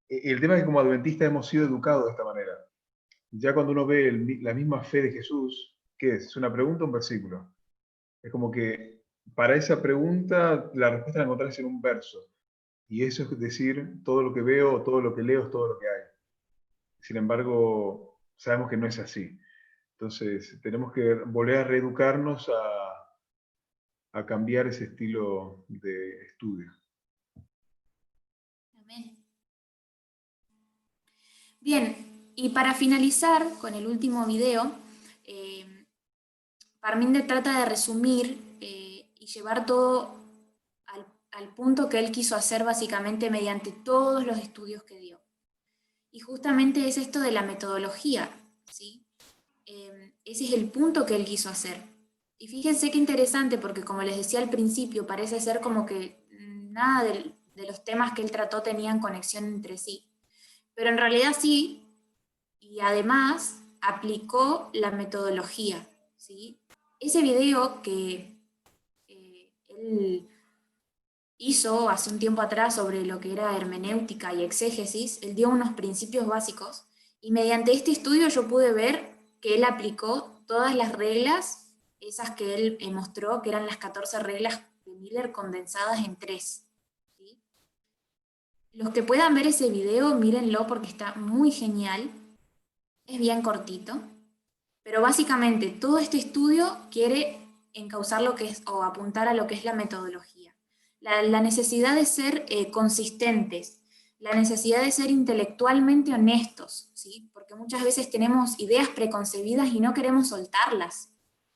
El tema es que como adventistas hemos sido educados de esta manera. Ya cuando uno ve la misma fe de Jesús, ¿qué es? ¿Es una pregunta o un versículo? Es como que para esa pregunta la respuesta la encontrás en un verso. Y eso es decir, todo lo que veo, todo lo que leo es todo lo que hay. Sin embargo, sabemos que no es así. Entonces, tenemos que volver a reeducarnos a cambiar ese estilo de estudio. Amén. Bien, y para finalizar con el último video, Parminder trata de resumir y llevar todo al punto que él quiso hacer básicamente mediante todos los estudios que dio. Y justamente es esto de la metodología, ¿sí? Ese es el punto que él quiso hacer. Y fíjense qué interesante, porque como les decía al principio, parece ser como que nada de los temas que él trató tenían conexión entre sí. Pero en realidad sí, y además aplicó la metodología, ¿sí? Ese video que él hizo hace un tiempo atrás sobre lo que era hermenéutica y exégesis, él dio unos principios básicos, y mediante este estudio yo pude ver que él aplicó todas las reglas, esas que él mostró, que eran las 14 reglas de Miller condensadas en 3. ¿Sí? Los que puedan ver ese video, mírenlo porque está muy genial, es bien cortito, pero básicamente todo este estudio quiere encauzar lo que es, o apuntar a lo que es la metodología. La necesidad de ser consistentes, la necesidad de ser intelectualmente honestos, ¿sí? Porque muchas veces tenemos ideas preconcebidas y no queremos soltarlas.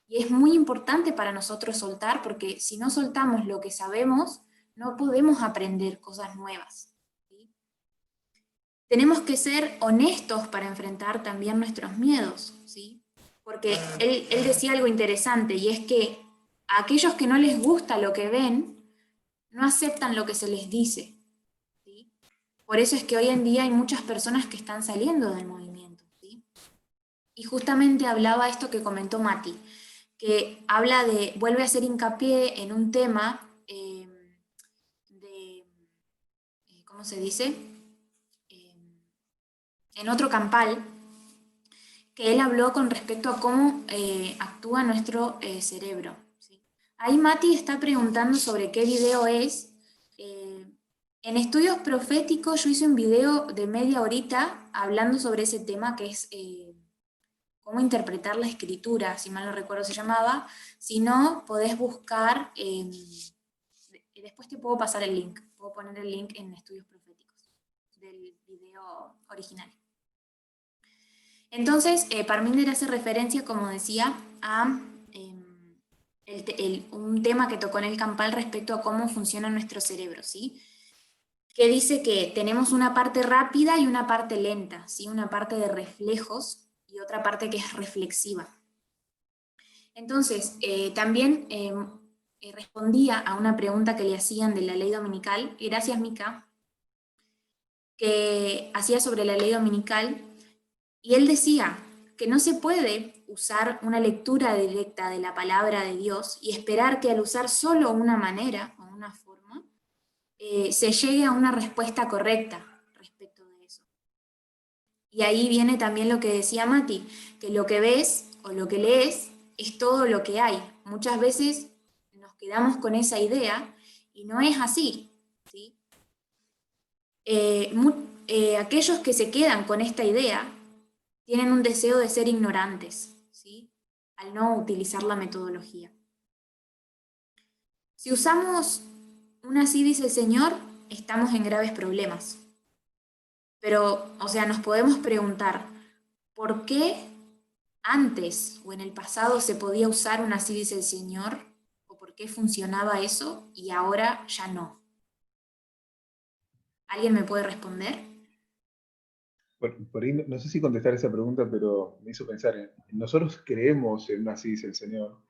Y es muy importante para nosotros soltar, porque si no soltamos lo que sabemos, no podemos aprender cosas nuevas. ¿Sí? Tenemos que ser honestos para enfrentar también nuestros miedos, ¿sí? porque él decía algo interesante, y es que a aquellos que no les gusta lo que ven, no aceptan lo que se les dice, ¿sí? Por eso es que hoy en día hay muchas personas que están saliendo del movimiento, ¿sí? Y justamente hablaba esto que comentó Mati, que habla vuelve a hacer hincapié en un tema ¿cómo se dice? En otro campal, que él habló con respecto a cómo actúa nuestro cerebro, ¿sí? Ahí Mati está preguntando sobre qué video es. En Estudios Proféticos yo hice un video de media horita hablando sobre ese tema, que es cómo interpretar la escritura, si mal no recuerdo se llamaba. Si no, podés buscar, después te puedo pasar el link, puedo poner el link en Estudios Proféticos del video original. Entonces, Parminder hace referencia, como decía, a un tema que tocó en el campal respecto a cómo funciona nuestro cerebro, ¿sí? Que dice que tenemos una parte rápida y una parte lenta, ¿sí? Una parte de reflejos y otra parte que es reflexiva. Entonces, también respondía a una pregunta que le hacían de la ley dominical, gracias Mica, que hacía sobre la ley dominical, y él decía que no se puede usar una lectura directa de la palabra de Dios y esperar que al usar solo una manera o una forma, se llegue a una respuesta correcta respecto de eso. Y ahí viene también lo que decía Mati, que lo que ves o lo que lees es todo lo que hay. Muchas veces nos quedamos con esa idea y no es así, ¿sí? Aquellos que se quedan con esta idea tienen un deseo de ser ignorantes, ¿sí? Al no utilizar la metodología. Si usamos un así dice el Señor, estamos en graves problemas. Pero, o sea, nos podemos preguntar, ¿por qué antes o en el pasado se podía usar un así dice el Señor? ¿O por qué funcionaba eso y ahora ya no? ¿Alguien me puede responder? Por ahí no sé si contestar esa pregunta, pero me hizo pensar nosotros creemos en un así dice el Señor,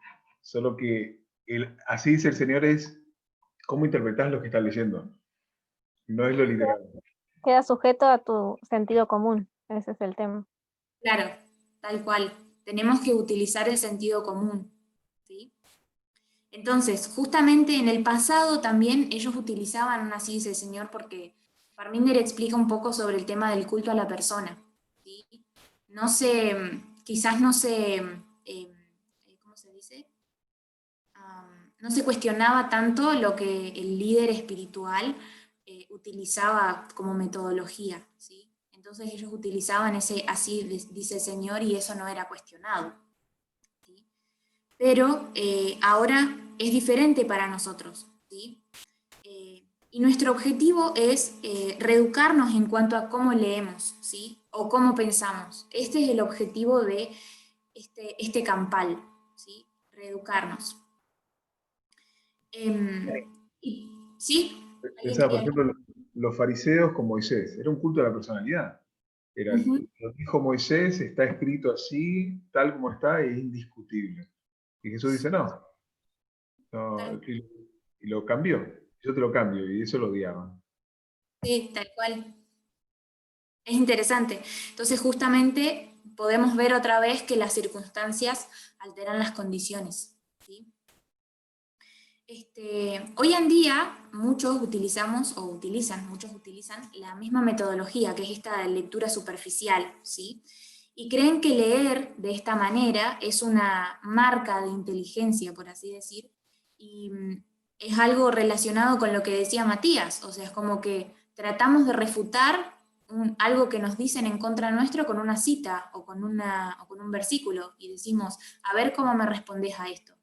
solo que el así dice el Señor es cómo interpretás lo que estás leyendo, no es lo literal. Queda sujeto a tu sentido común, ese es el tema. Claro, tal cual. Tenemos que utilizar el sentido común, ¿sí? Entonces, justamente en el pasado también ellos utilizaban un así dice el Señor, porque Parminder explica un poco sobre el tema del culto a la persona, ¿sí? Quizás no se, ¿cómo se dice? No se cuestionaba tanto lo que el líder espiritual utilizaba como metodología, ¿sí? Entonces ellos utilizaban ese así dice el Señor y eso no era cuestionado, ¿sí? Pero ahora es diferente para nosotros, ¿sí? Y nuestro objetivo es reeducarnos en cuanto a cómo leemos, ¿sí? O cómo pensamos. Este es el objetivo de este campal, ¿sí? Reeducarnos. ¿Sí? Pensaba, por ejemplo, los fariseos con Moisés, era un culto a la personalidad. Era, lo dijo Moisés, está escrito así, tal como está, es indiscutible. Y Jesús dice, no, y lo cambió. Yo te lo cambio, y eso lo odiaban. Sí, tal cual. Es interesante. Entonces, justamente podemos ver otra vez que las circunstancias alteran las condiciones, ¿sí? Hoy en día muchos utilizan la misma metodología, que es esta de lectura superficial, ¿sí? Y creen que leer de esta manera es una marca de inteligencia, por así decir, y es algo relacionado con lo que decía Matías, o sea, es como que tratamos de refutar algo que nos dicen en contra nuestro con una cita o con un versículo, y decimos, a ver cómo me respondés a esto.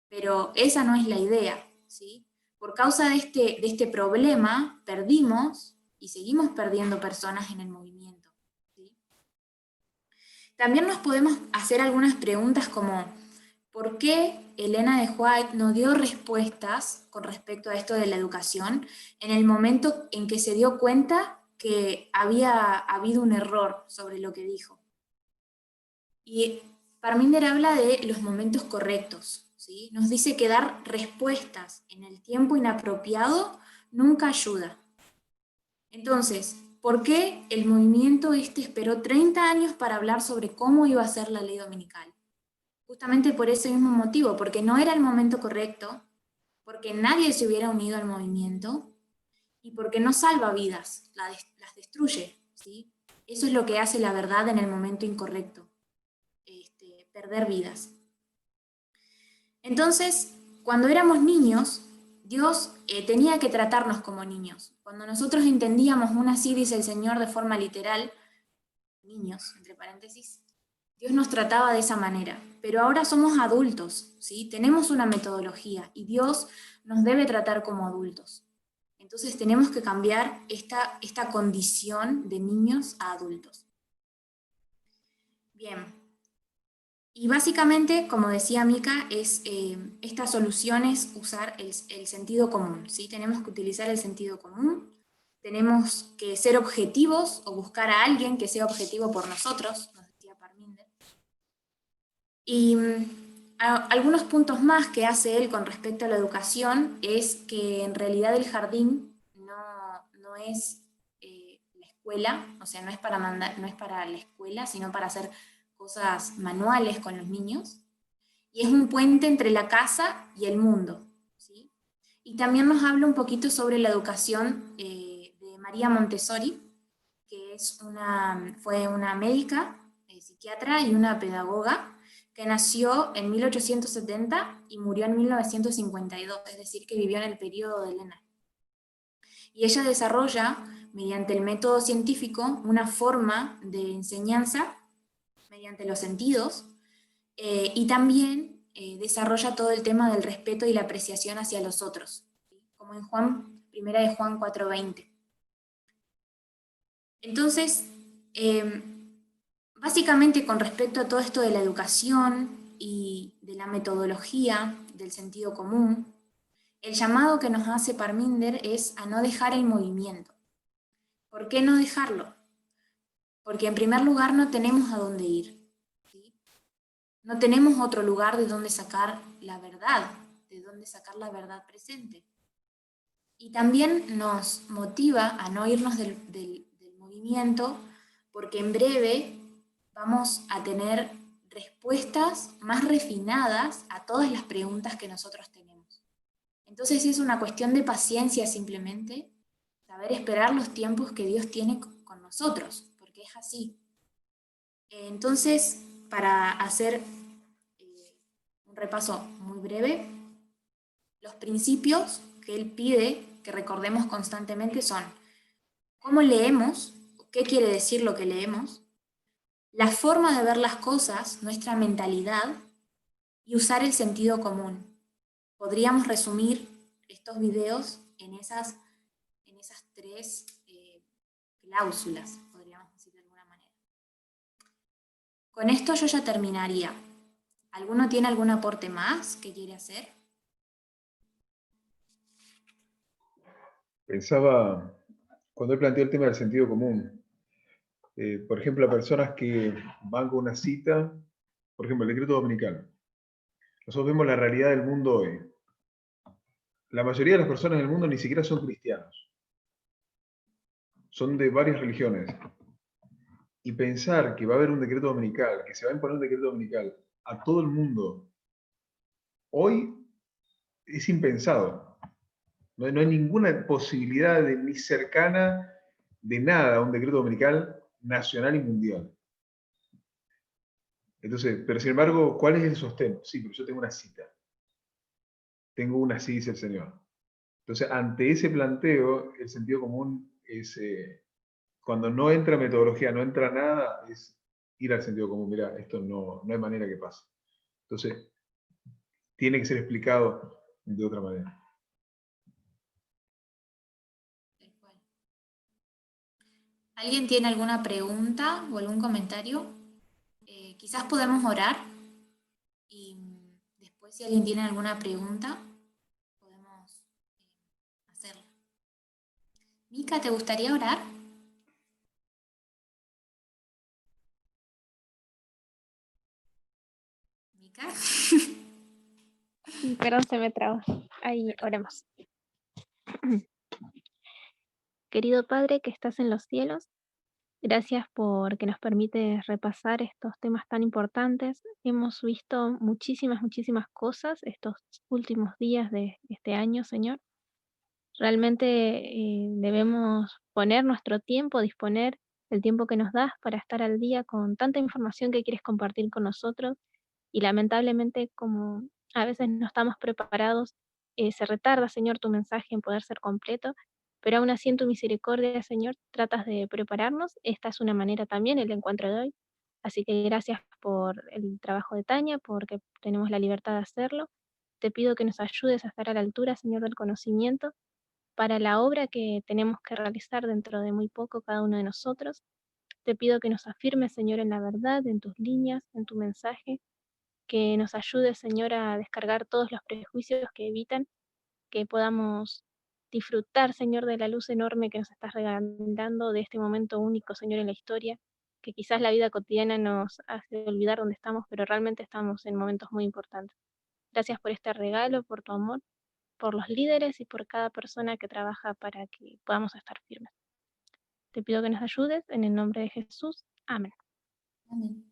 Pero esa no es la idea, ¿sí? Por causa de este problema, perdimos y seguimos perdiendo personas en el movimiento, ¿sí? También nos podemos hacer algunas preguntas como, ¿por qué Elena de White no dio respuestas con respecto a esto de la educación en el momento en que se dio cuenta que había habido un error sobre lo que dijo? Y Parminder habla de los momentos correctos, ¿sí? Nos dice que dar respuestas en el tiempo inapropiado nunca ayuda. Entonces, ¿por qué el movimiento esperó 30 años para hablar sobre cómo iba a ser la ley dominical? Justamente por ese mismo motivo, porque no era el momento correcto, porque nadie se hubiera unido al movimiento y porque no salva vidas, las destruye, ¿sí? Eso es lo que hace la verdad en el momento incorrecto, perder vidas. Entonces, cuando éramos niños, Dios tenía que tratarnos como niños. Cuando nosotros entendíamos una así dice el Señor de forma literal, niños, entre paréntesis, Dios nos trataba de esa manera. Pero ahora somos adultos, ¿sí? Tenemos una metodología y Dios nos debe tratar como adultos. Entonces tenemos que cambiar esta condición de niños a adultos. Bien. Y básicamente, como decía Mica, esta solución es usar el sentido común, ¿sí? Tenemos que utilizar el sentido común, tenemos que ser objetivos o buscar a alguien que sea objetivo por nosotros, nos decía Parminder. Y algunos puntos más que hace él con respecto a la educación es que en realidad el jardín no es la escuela, o sea, no es para la escuela, sino para hacer cosas manuales con los niños, y es un puente entre la casa y el mundo, ¿sí? Y también nos habla un poquito sobre la educación de María Montessori, que fue una médica, psiquiatra y una pedagoga, que nació en 1870 y murió en 1952, es decir, que vivió en el periodo de Elena. Y ella desarrolla, mediante el método científico, una forma de enseñanza mediante los sentidos, y también desarrolla todo el tema del respeto y la apreciación hacia los otros, ¿sí? Como en Primera de Juan 4:20. Entonces, básicamente con respecto a todo esto de la educación y de la metodología, del sentido común, el llamado que nos hace Parminder es a no dejar el movimiento. ¿Por qué no dejarlo? Porque en primer lugar no tenemos a dónde ir, ¿sí? No tenemos otro lugar de donde sacar la verdad, de donde sacar la verdad presente. Y también nos motiva a no irnos del movimiento, porque en breve vamos a tener respuestas más refinadas a todas las preguntas que nosotros tenemos. Entonces es una cuestión de paciencia simplemente, saber esperar los tiempos que Dios tiene con nosotros, porque es así. Entonces, para hacer un repaso muy breve, los principios que él pide que recordemos constantemente son cómo leemos, qué quiere decir lo que leemos, la forma de ver las cosas, nuestra mentalidad, y usar el sentido común. Podríamos resumir estos videos en esas tres cláusulas, podríamos decir de alguna manera. Con esto yo ya terminaría. ¿Alguno tiene algún aporte más que quiere hacer? Pensaba, cuando él planteó el tema del sentido común, por ejemplo, a personas que van con una cita, por ejemplo, el decreto dominical. Nosotros vemos la realidad del mundo hoy. La mayoría de las personas del mundo ni siquiera son cristianos. Son de varias religiones. Y pensar que va a haber un decreto dominical, que se va a imponer un decreto dominical a todo el mundo, hoy es impensado. No hay ninguna posibilidad ni cercana de nada, un decreto dominical nacional y mundial. Entonces, pero sin embargo, ¿cuál es el sostén? Sí, pero yo tengo una cita. Tengo una, así dice el Señor. Entonces, ante ese planteo, el sentido común es, cuando no entra metodología, no entra nada, es ir al sentido común. Mira, esto no hay manera que pase. Entonces, tiene que ser explicado de otra manera. ¿Alguien tiene alguna pregunta o algún comentario? Quizás podemos orar y después si alguien tiene alguna pregunta, podemos hacerla. Mica, ¿te gustaría orar? acá. Perdón, se me trabó. Ahí, oremos. Querido Padre que estás en los cielos, gracias porque nos permite repasar estos temas tan importantes. Hemos visto muchísimas cosas estos últimos días de este año, Señor. Realmente debemos poner nuestro tiempo, disponer el tiempo que nos das para estar al día con tanta información que quieres compartir con nosotros y lamentablemente como a veces no estamos preparados, se retarda, Señor, tu mensaje en poder ser completo, pero aún así en tu misericordia, Señor, tratas de prepararnos. Esta es una manera también, el encuentro de hoy. Así que gracias por el trabajo de Tania, porque tenemos la libertad de hacerlo. Te pido que nos ayudes a estar a la altura, Señor, del conocimiento para la obra que tenemos que realizar dentro de muy poco cada uno de nosotros. Te pido que nos afirmes, Señor, en la verdad, en tus líneas, en tu mensaje, que nos ayudes, Señor, a descargar todos los prejuicios que evitan que podamos disfrutar, Señor, de la luz enorme que nos estás regalando, de este momento único, Señor, en la historia, que quizás la vida cotidiana nos hace olvidar dónde estamos, pero realmente estamos en momentos muy importantes. Gracias por este regalo, por tu amor, por los líderes y por cada persona que trabaja para que podamos estar firmes. Te pido que nos ayudes en el nombre de Jesús. Amén. Amén.